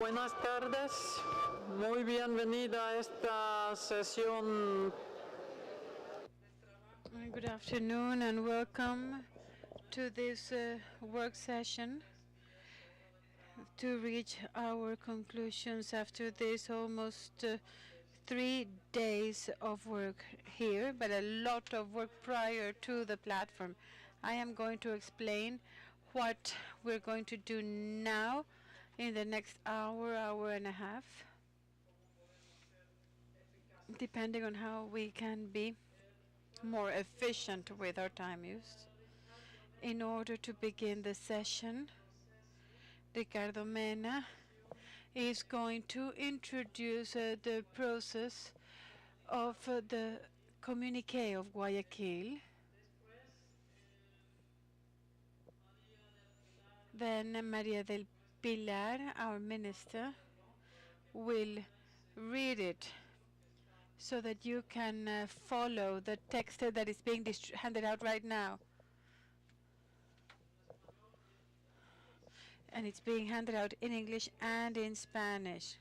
Buenas tardes, muy bienvenida a esta sesión. Good afternoon and welcome to this work session to reach our conclusions after this almost 3 days of work here, but a lot of work prior to the platform. I am going to explain what we're going to do now in the next hour, hour and a half, depending on how we can be more efficient with our time use. In order to begin the session, Ricardo Mena is going to introduce the process of the communique of Guayaquil. Then Maria del Pilar, our minister, will read it so that you can follow the text that is being handed out right now. And it's being handed out in English and in Spanish.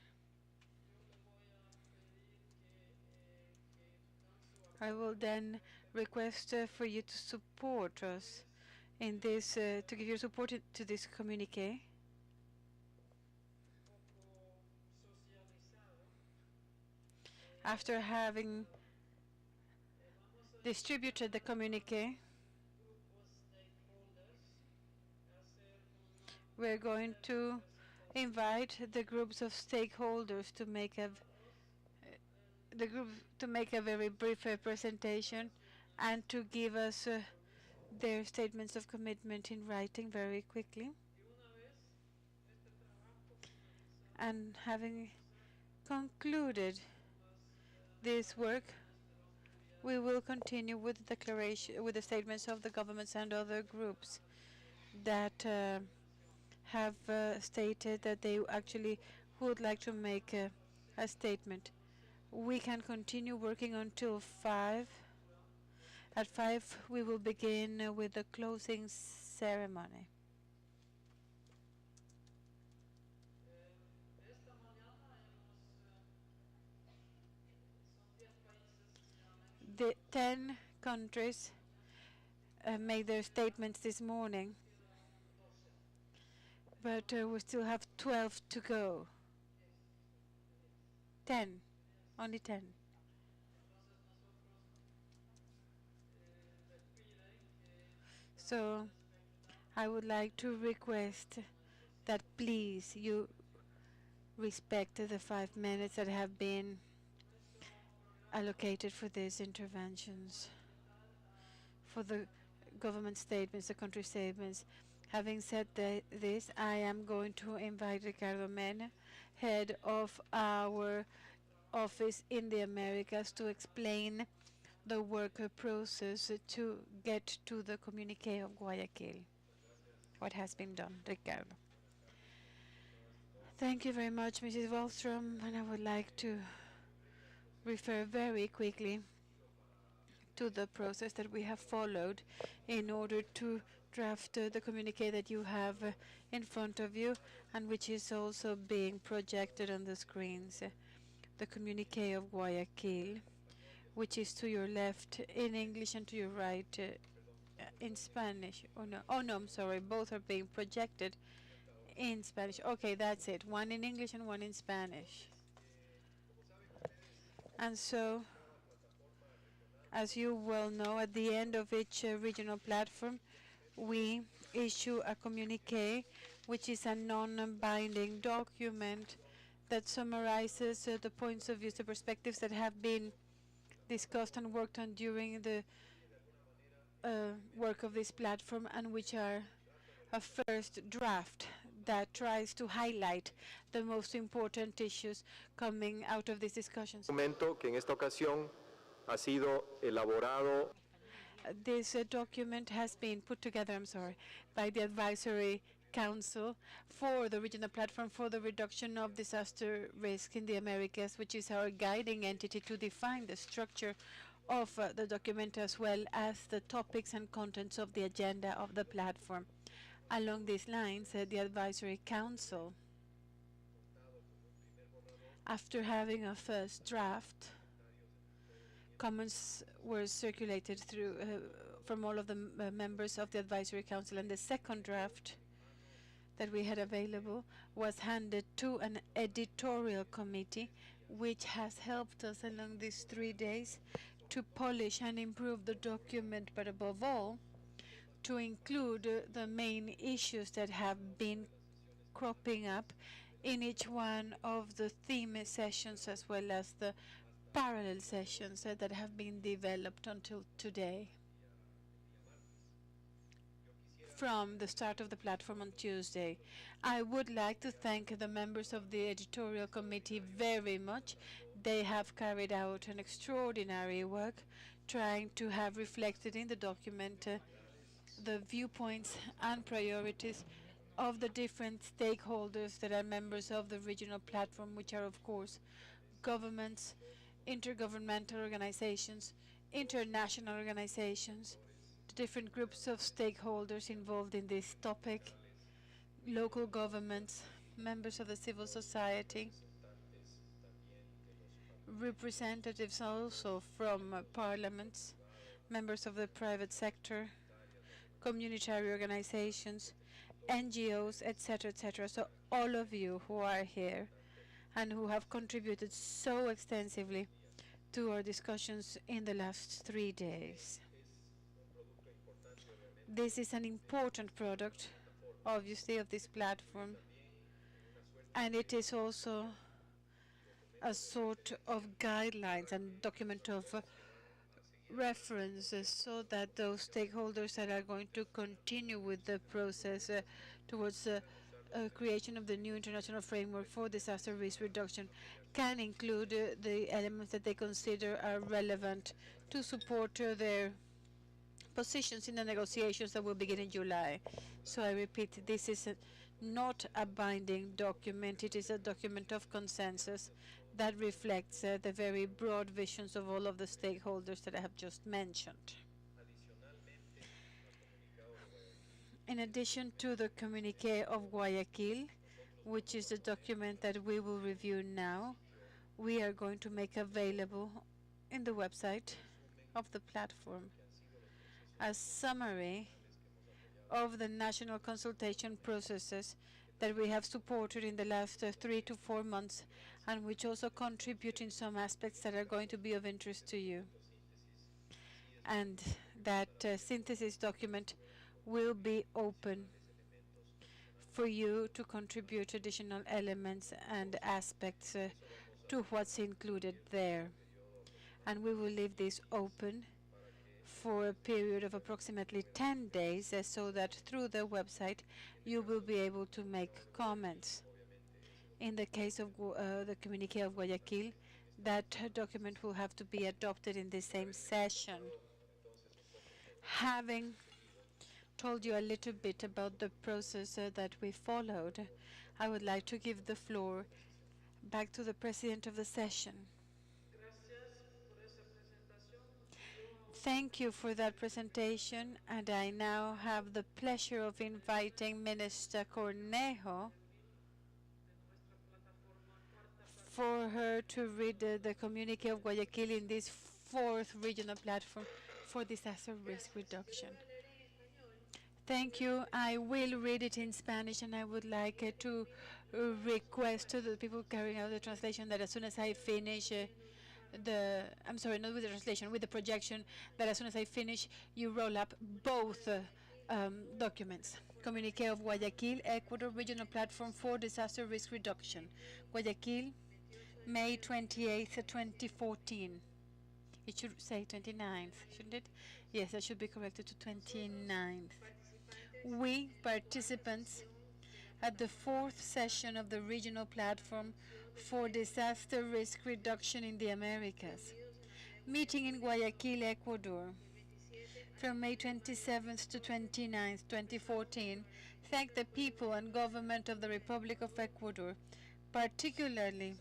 I will then request for you to support us in this, to give your support to this communique. After having distributed the communique, we're going to invite the groups of stakeholders to make a very brief presentation and to give us their statements of commitment in writing very quickly. And having concluded this work, we will continue with the statements of the governments and other groups that have stated that they actually would like to make a statement. We can continue working until 5. At 5, we will begin with the closing ceremony. The 10 countries made their statements this morning, but we still have 12 to go. 10, only 10. So I would like to request that please you respect the 5 minutes that have been allocated for these interventions, for the government statements, the country statements. Having said this, I am going to invite Ricardo Mena, head of our office in the Americas, to explain the work process to get to the communique of Guayaquil. What has been done, Ricardo? Thank you very much, Mrs. Wallström, and I would like to refer very quickly to the process that we have followed in order to draft the communique that you have in front of you and which is also being projected on the screens. The communique of Guayaquil, which is to your left in English and to your right in Spanish. Oh no, I'm sorry, both are being projected in Spanish. Okay, that's it. One in English and one in Spanish. And so, as you well know, at the end of each regional platform, we issue a communique, which is a non-binding document that summarizes the points of view, the perspectives that have been discussed and worked on during the work of this platform, and which are a first draft that tries to highlight the most important issues coming out of these discussions. Documento que en esta ocasión ha sido elaborado. This document has been put together, by the Advisory Council for the Regional Platform for the Reduction of Disaster Risk in the Americas, which is our guiding entity to define the structure of the document as well as the topics and contents of the agenda of the platform. Along these lines, the Advisory Council After having a first draft, comments were circulated through from all of the members of the Advisory Council, and the second draft that we had available was handed to an editorial committee, which has helped us along these 3 days to polish and improve the document, but above all, to include the main issues that have been cropping up in each one of the theme sessions, as well as the parallel sessions that have been developed until today. From the start of the platform on Tuesday, I would like to thank the members of the editorial committee very much. They have carried out an extraordinary work, trying to have reflected in the document the viewpoints and priorities of the different stakeholders that are members of the regional platform, which are, of course, governments, intergovernmental organizations, international organizations, the different groups of stakeholders involved in this topic, local governments, members of the civil society, representatives also from parliaments, members of the private sector, communitary organizations, NGOs, etc., etc. So all of you who are here and who have contributed so extensively to our discussions in the last 3 days. This is an important product, obviously, of this platform, and it is also a sort of guidelines and document of references, so that those stakeholders that are going to continue with the process towards the creation of the new international framework for disaster risk reduction can include the elements that they consider are relevant to support their positions in the negotiations that will begin in July. So I repeat, this is not a binding document. It is a document of consensus that reflects the very broad visions of all of the stakeholders that I have just mentioned. In addition to the communiqué of Guayaquil, which is the document that we will review now, we are going to make available in the website of the platform a summary of the national consultation processes that we have supported in the last 3 to 4 months, and which also contribute in some aspects that are going to be of interest to you. And that synthesis document will be open for you to contribute additional elements and aspects to what's included there. And we will leave this open for a period of approximately 10 days, so that through the website you will be able to make comments. In the case of the communiqué of Guayaquil, that document will have to be adopted in the same session. Having told you a little bit about the process that we followed, I would like to give the floor back to the president of the session. Thank you for that presentation, and I now have the pleasure of inviting Minister Cornejo for her to read the communiqué of Guayaquil in this 4th regional platform for disaster risk reduction. Thank you. I will read it in Spanish, and I would like to request to the people carrying out the translation that as soon as I finish I'm sorry, not with the translation, with the projection, that as soon as I finish, you roll up both documents. Communiqué of Guayaquil, Ecuador Regional Platform for Disaster Risk Reduction. Guayaquil, May 28th, 2014. It should say 29th, shouldn't it? Yes, that should be corrected to 29th. We, participants at the 4th session of the Regional Platform for Disaster Risk Reduction in the Americas, meeting in Guayaquil, Ecuador, from May 27th to 29th, 2014, thank the people and government of the Republic of Ecuador, particularly,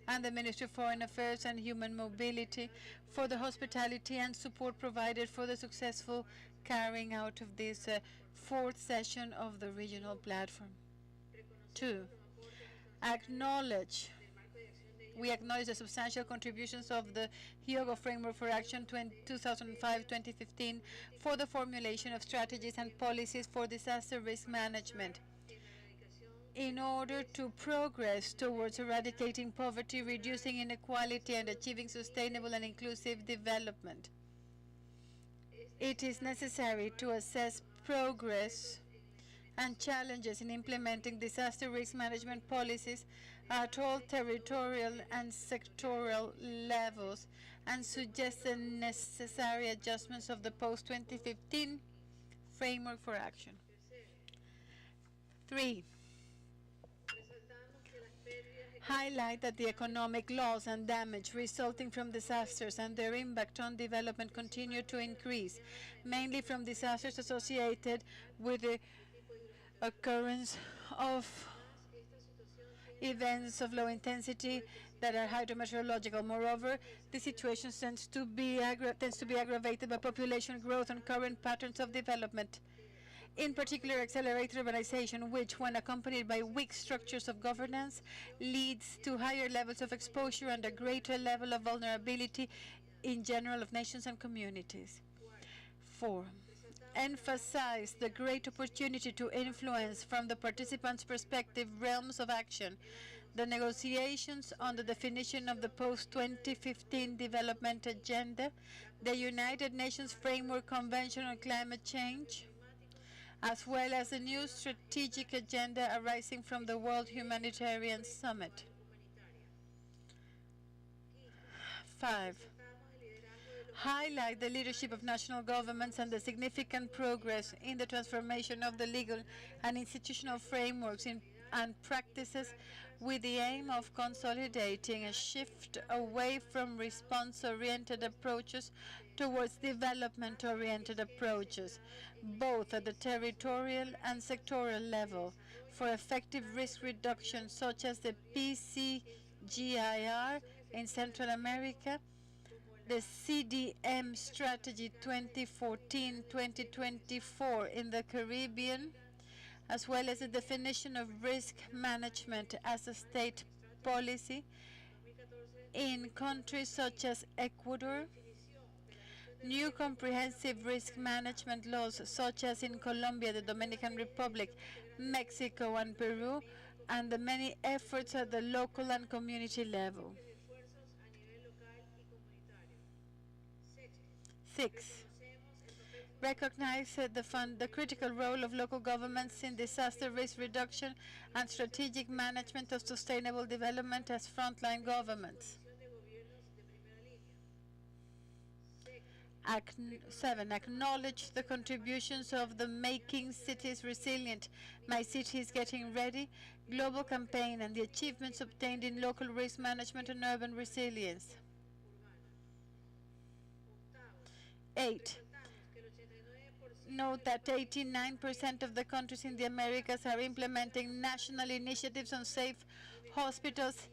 and the Ministry of Foreign Affairs and Human Mobility for the hospitality and support provided for the successful carrying out of this 4th session of the regional platform. 2. We acknowledge the substantial contributions of the Hyogo Framework for Action 2005-2015 for the formulation of strategies and policies for disaster risk management in order to progress towards eradicating poverty, reducing inequality, and achieving sustainable and inclusive development. It is necessary to assess progress and challenges in implementing disaster risk management policies at all territorial and sectoral levels and suggest the necessary adjustments of the post-2015 framework for action. 3. Highlight that the economic loss and damage resulting from disasters and their impact on development continue to increase, mainly from disasters associated with the occurrence of events of low intensity that are hydrometeorological. Moreover, the situation tends to be aggravated by population growth and current patterns of development. In particular, accelerated urbanization, which, when accompanied by weak structures of governance, leads to higher levels of exposure and a greater level of vulnerability in general of nations and communities. 4. Emphasize the great opportunity to influence from the participants' perspective realms of action, the negotiations on the definition of the post-2015 development agenda, the United Nations Framework Convention on Climate Change, as well as the new strategic agenda arising from the World Humanitarian Summit. 5. Highlight the leadership of national governments and the significant progress in the transformation of the legal and institutional frameworks and practices with the aim of consolidating a shift away from response-oriented approaches towards development-oriented approaches, both at the territorial and sectoral level, for effective risk reduction such as the PCGIR in Central America, the CDM Strategy 2014-2024 in the Caribbean, as well as the definition of risk management as a state policy in countries such as Ecuador, new comprehensive risk management laws such as in Colombia, the Dominican Republic, Mexico, and Peru, and the many efforts at the local and community level. 6. Recognize the critical role of local governments in disaster risk reduction and strategic management of sustainable development as frontline governments. 7. Acknowledge the contributions of the Making Cities Resilient, My City is Getting Ready global campaign and the achievements obtained in local risk management and urban resilience. 8. Note that 89% of the countries in the Americas are implementing national initiatives on safe hospitals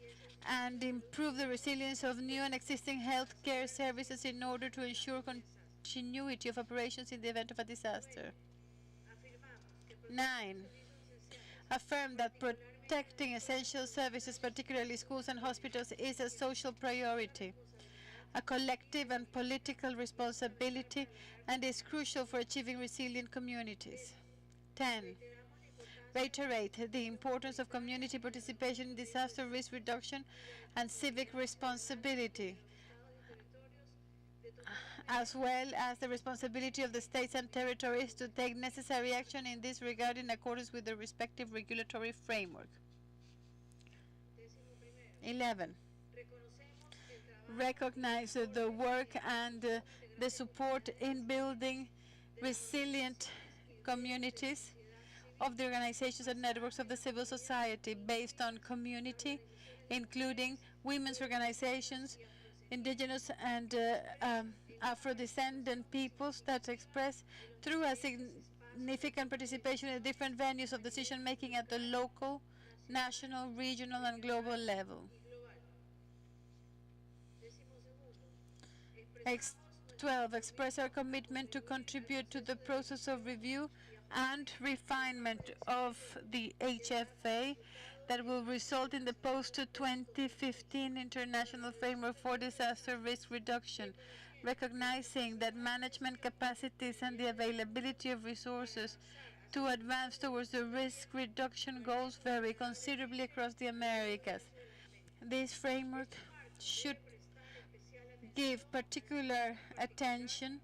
and improve the resilience of new and existing health care services in order to ensure continuity of operations in the event of a disaster. 9. Affirm that protecting essential services, particularly schools and hospitals, is a social priority, a collective and political responsibility, and is crucial for achieving resilient communities. 10. Reiterate the importance of community participation in disaster risk reduction and civic responsibility, as well as the responsibility of the states and territories to take necessary action in this regard in accordance with their respective regulatory framework. 11. Recognize the work and the support in building resilient communities of the organizations and networks of the civil society based on community, including women's organizations, indigenous and Afro-descendant peoples that express through a significant participation in different venues of decision-making at the local, national, regional, and global level. 12. Express our commitment to contribute to the process of review and refinement of the HFA, that will result in the post-2015 International Framework for Disaster Risk Reduction, recognizing that management capacities and the availability of resources to advance towards the risk reduction goals vary considerably across the Americas. This framework should give particular attention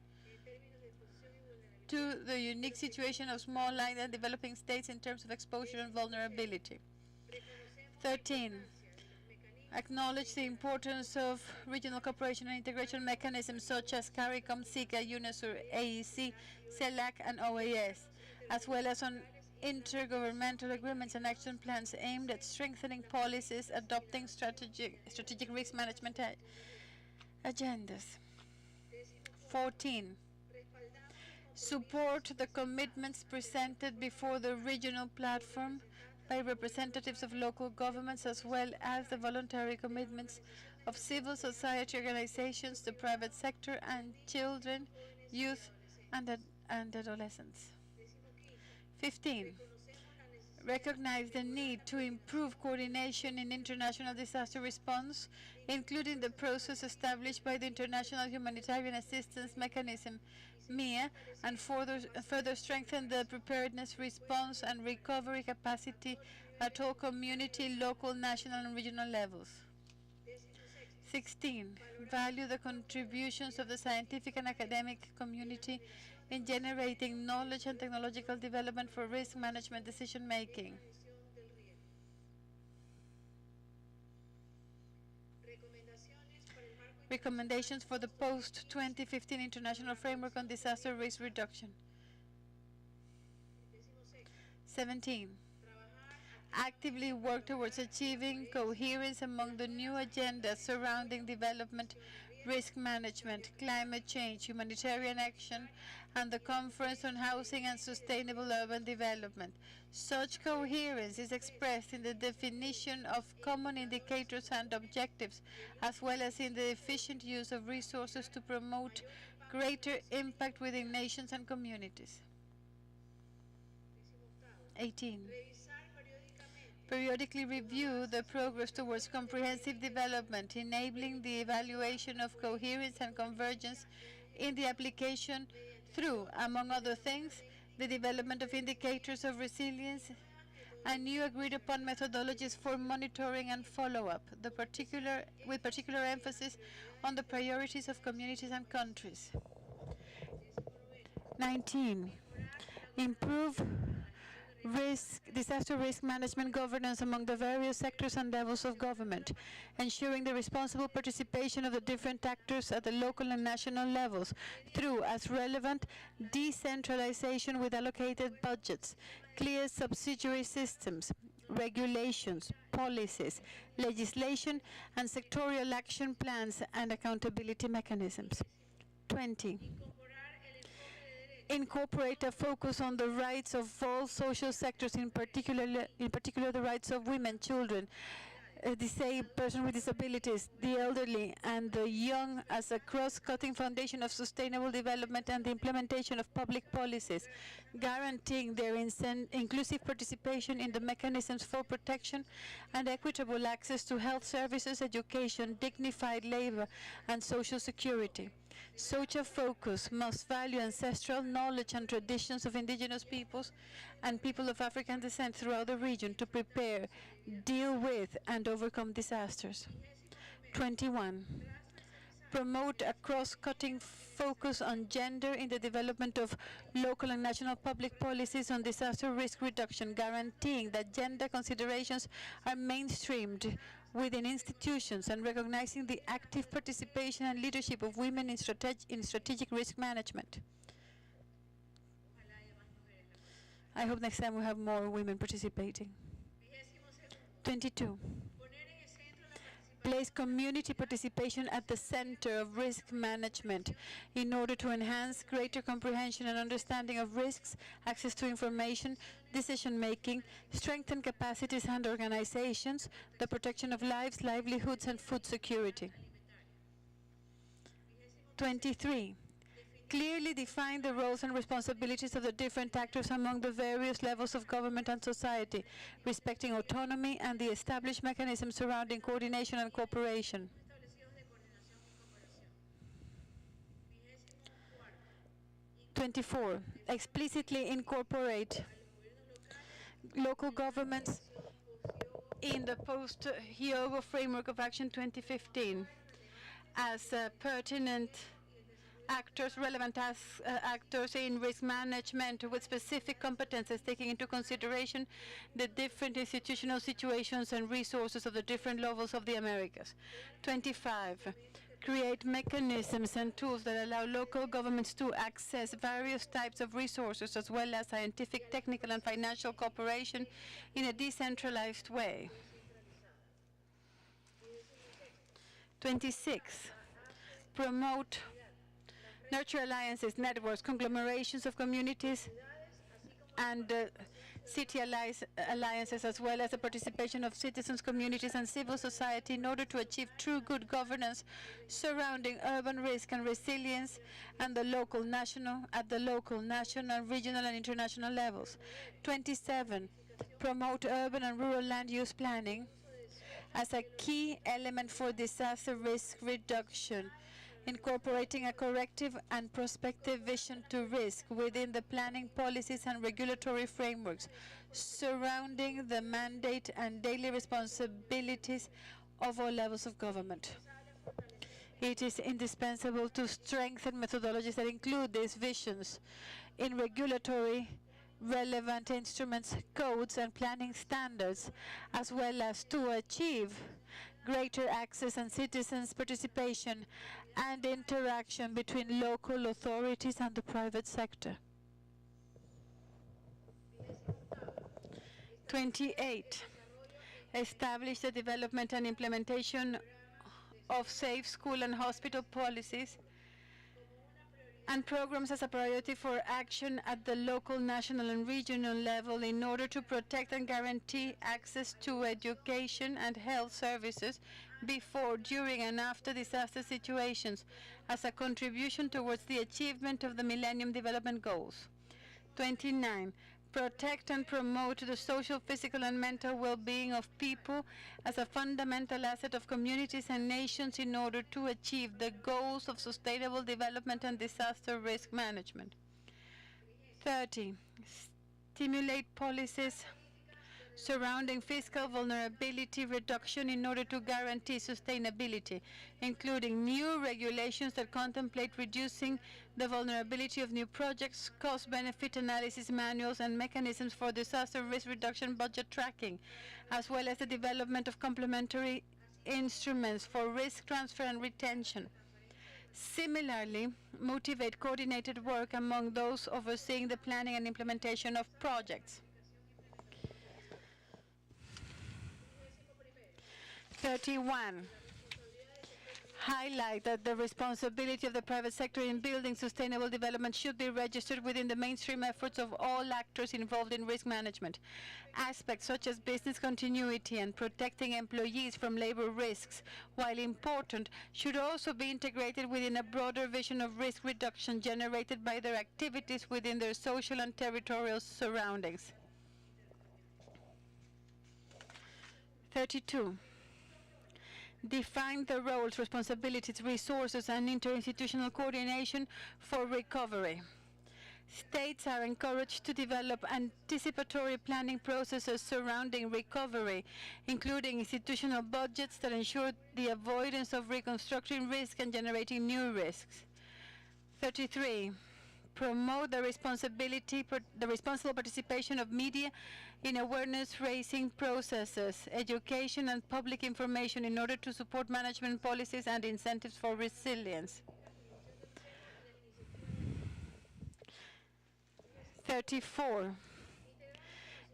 to the unique situation of small island and developing states in terms of exposure and vulnerability. 13. Acknowledge the importance of regional cooperation and integration mechanisms such as CARICOM, SICA, UNASUR, AEC, CELAC, and OAS, as well as on intergovernmental agreements and action plans aimed at strengthening policies, adopting strategic risk management agendas. 14. Support the commitments presented before the regional platform by representatives of local governments, as well as the voluntary commitments of civil society organizations, the private sector, and children, youth, and adolescents. 15. Recognize the need to improve coordination in international disaster response, including the process established by the International Humanitarian Assistance Mechanism, MIA, and further strengthen the preparedness, response, and recovery capacity at all community, local, national, and regional levels. 16. Value the contributions of the scientific and academic community in generating knowledge and technological development for risk management decision-making. Recommendations for the post-2015 International Framework on Disaster Risk Reduction. 17. Actively work towards achieving coherence among the new agendas surrounding development, risk management, climate change, humanitarian action, and the Conference on Housing and Sustainable Urban Development. Such coherence is expressed in the definition of common indicators and objectives, as well as in the efficient use of resources to promote greater impact within nations and communities. 18. Periodically review the progress towards comprehensive development, enabling the evaluation of coherence and convergence in the application through, among other things, the development of indicators of resilience and new agreed-upon methodologies for monitoring and follow-up, with particular emphasis on the priorities of communities and countries. 19. Improve disaster risk management governance among the various sectors and levels of government, ensuring the responsible participation of the different actors at the local and national levels through, as relevant, decentralization with allocated budgets, clear subsidiary systems, regulations, policies, legislation, and sectorial action plans and accountability mechanisms. 20. Incorporate a focus on the rights of all social sectors, in particular the rights of women, children, persons with disabilities, the elderly, and the young as a cross-cutting foundation of sustainable development and the implementation of public policies, guaranteeing their inclusive participation in the mechanisms for protection and equitable access to health services, education, dignified labor, and social security. Such a focus must value ancestral knowledge and traditions of indigenous peoples and people of African descent throughout the region to prepare, deal with, and overcome disasters. 21. Promote a cross-cutting focus on gender in the development of local and national public policies on disaster risk reduction, guaranteeing that gender considerations are mainstreamed within institutions and recognizing the active participation and leadership of women in strategic risk management. I hope next time we have more women participating. 22. Place community participation at the center of risk management in order to enhance greater comprehension and understanding of risks, access to information, decision-making, strengthen capacities and organizations, the protection of lives, livelihoods, and food security. 23. clearly define the roles and responsibilities of the different actors among the various levels of government and society, respecting autonomy and the established mechanisms surrounding coordination and cooperation. 24. Explicitly incorporate local governments in the post-Hyogo Framework of Action 2015 as pertinent actors, relevant actors in risk management with specific competences, taking into consideration the different institutional situations and resources of the different levels of the Americas. 25. Create mechanisms and tools that allow local governments to access various types of resources as well as scientific, technical, and financial cooperation in a decentralized way. 26. Promote nurture alliances, networks, conglomerations of communities, and city alliances, as well as the participation of citizens, communities, and civil society in order to achieve true good governance surrounding urban risk and resilience at the local, national, regional, and international levels. 27. Promote urban and rural land use planning as a key element for disaster risk reduction, incorporating a corrective and prospective vision to risk within the planning policies and regulatory frameworks surrounding the mandate and daily responsibilities of all levels of government. It is indispensable to strengthen methodologies that include these visions in regulatory relevant instruments, codes, and planning standards, as well as to achieve greater access and citizens' participation and interaction between local authorities and the private sector. 28. Establish the development and implementation of safe school and hospital policies and programs as a priority for action at the local, national, and regional level in order to protect and guarantee access to education and health services before, during, and after disaster situations as a contribution towards the achievement of the Millennium Development Goals. 29. Protect and promote the social, physical, and mental well-being of people as a fundamental asset of communities and nations in order to achieve the goals of sustainable development and disaster risk management. 30. Stimulate policies surrounding fiscal vulnerability reduction in order to guarantee sustainability, including new regulations that contemplate reducing the vulnerability of new projects, cost-benefit analysis manuals, and mechanisms for disaster risk reduction budget tracking, as well as the development of complementary instruments for risk transfer and retention. Similarly, motivate coordinated work among those overseeing the planning and implementation of projects. 31. Highlight that the responsibility of the private sector in building sustainable development should be registered within the mainstream efforts of all actors involved in risk management. Aspects such as business continuity and protecting employees from labor risks, while important, should also be integrated within a broader vision of risk reduction generated by their activities within their social and territorial surroundings. 32. Define the roles, responsibilities, resources, and interinstitutional coordination for recovery. States are encouraged to develop anticipatory planning processes surrounding recovery, including institutional budgets that ensure the avoidance of reconstructing risk and generating new risks. 33. Promote the responsible participation of media in awareness-raising processes, education, and public information in order to support management policies and incentives for resilience. 34.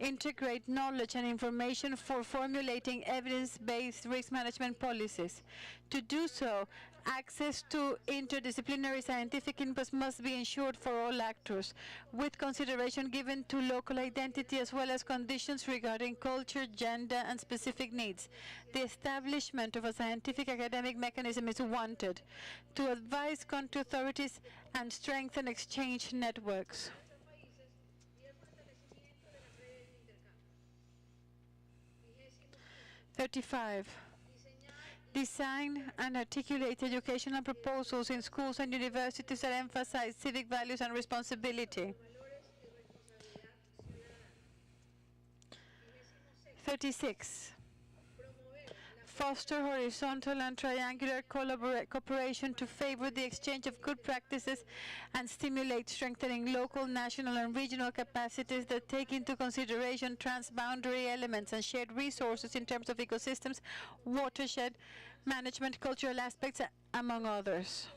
integrate knowledge and information for formulating evidence-based risk management policies. To do so, access to interdisciplinary scientific inputs must be ensured for all actors, with consideration given to local identity as well as conditions regarding culture, gender, and specific needs. The establishment of a scientific academic mechanism is wanted to advise country authorities and strengthen exchange networks. 35. Design and articulate educational proposals in schools and universities that emphasize civic values and responsibility. 36. Foster horizontal and triangular cooperation to favor the exchange of good practices and stimulate strengthening local, national, and regional capacities that take into consideration transboundary elements and shared resources in terms of ecosystems, watershed management, cultural aspects, among others.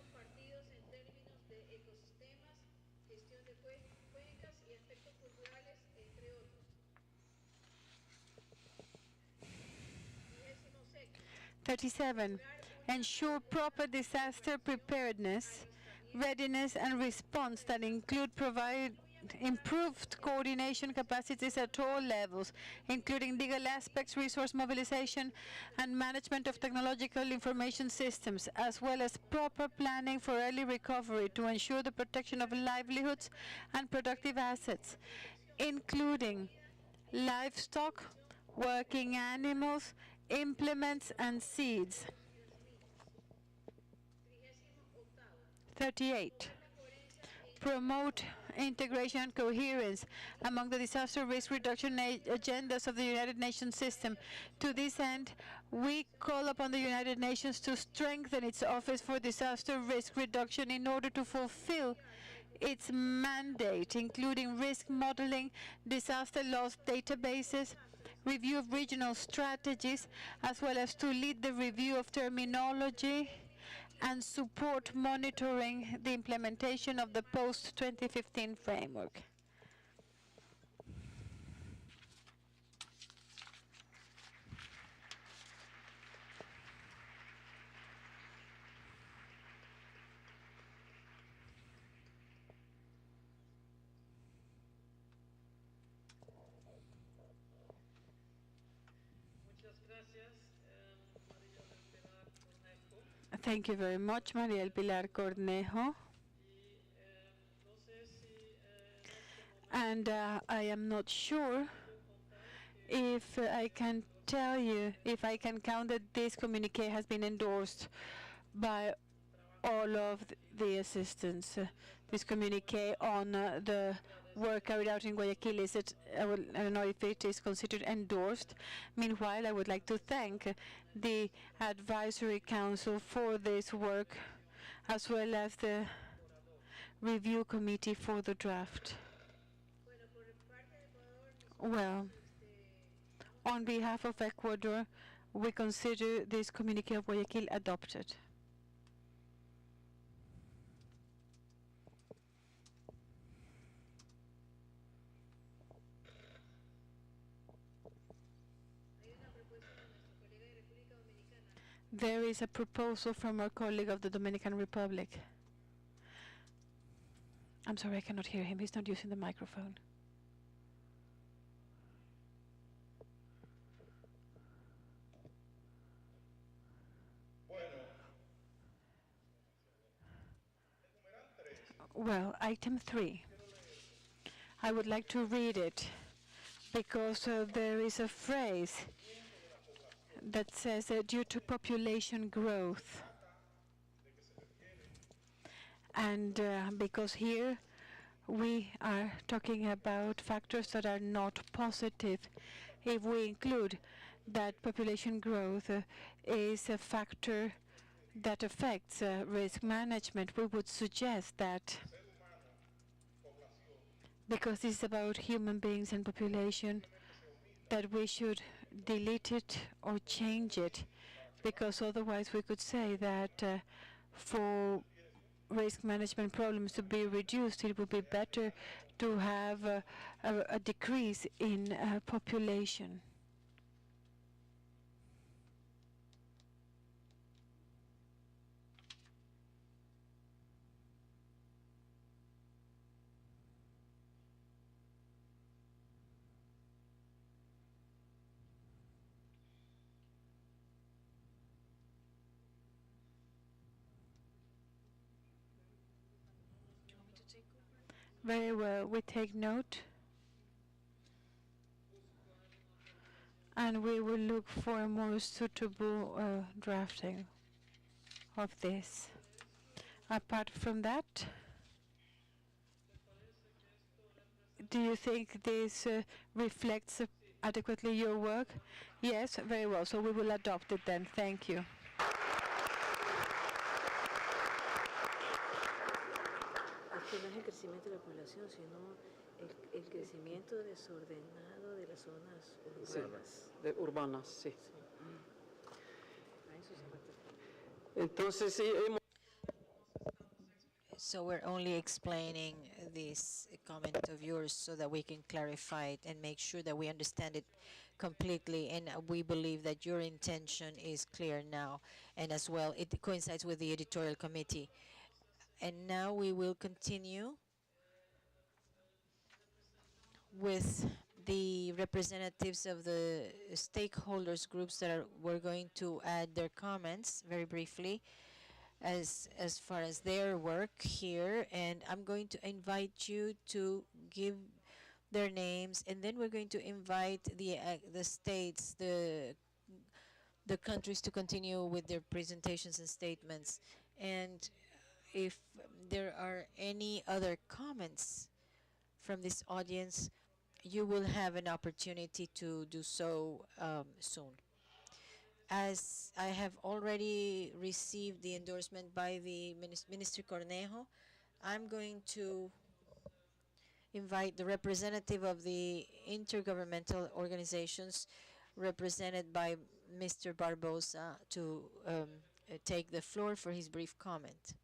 37. Ensure proper disaster preparedness, readiness, and response that include improved coordination capacities at all levels, including legal aspects, resource mobilization, and management of technological information systems, as well as proper planning for early recovery to ensure the protection of livelihoods and productive assets, including livestock, working animals, implements, and seeds. 38. Promote integration and coherence among the disaster risk reduction agendas of the United Nations system. To this end, we call upon the United Nations to strengthen its Office for Disaster Risk Reduction in order to fulfill its mandate, including risk modeling, disaster loss databases, review of regional strategies, as well as to lead the review of terminology and support monitoring the implementation of the post-2015 framework. Thank you very much, María del Pilar Cornejo. And I am not sure if I can tell you, if I can count that this communique has been endorsed by all of the assistants. This communique on the work carried out in Guayaquil, is it, I don't know if it is considered endorsed. Meanwhile, I would like to thank the Advisory Council for this work, as well as the Review Committee for the draft. Well, on behalf of Ecuador, we consider this communique of Guayaquil adopted. There is a proposal from our colleague of the Dominican Republic. I'm sorry, I cannot hear him. He's not using the microphone. Well, item 3. I would like to read it because there is a phrase that says due to population growth. And because here we are talking about factors that are not positive. If we include that population growth is a factor that affects risk management, we would suggest that, because this is about human beings and population, that we should delete it or change it, because otherwise we could say that for risk management problems to be reduced, it would be better to have a decrease in population. Very well, we take note. And we will look for a more suitable drafting of this. Apart from that, do you think this reflects adequately your work? Yes, very well. So we will adopt it then. Thank you. Que no es el crecimiento de la población, sino el crecimiento desordenado de las zonas urbanas. De urbanas, sí. A eso se refiere. Entonces, sí, So we're only explaining this comment of yours so that we can clarify it and make sure that we understand it completely. And we believe that your intention is clear now. And as well, it coincides with the editorial committee. And now we will continue with the representatives of the stakeholders groups that were going to add their comments very briefly as far as their work here. And I'm going to invite you to give their names, and then we're going to invite the states, the countries to continue with their presentations and statements. And if there are any other comments from this audience, you will have an opportunity to do so soon. As I have already received the endorsement by the Minister Cornejo, I'm going to invite the representative of the intergovernmental organizations represented by Mr. Barbosa to take the floor for his brief comment.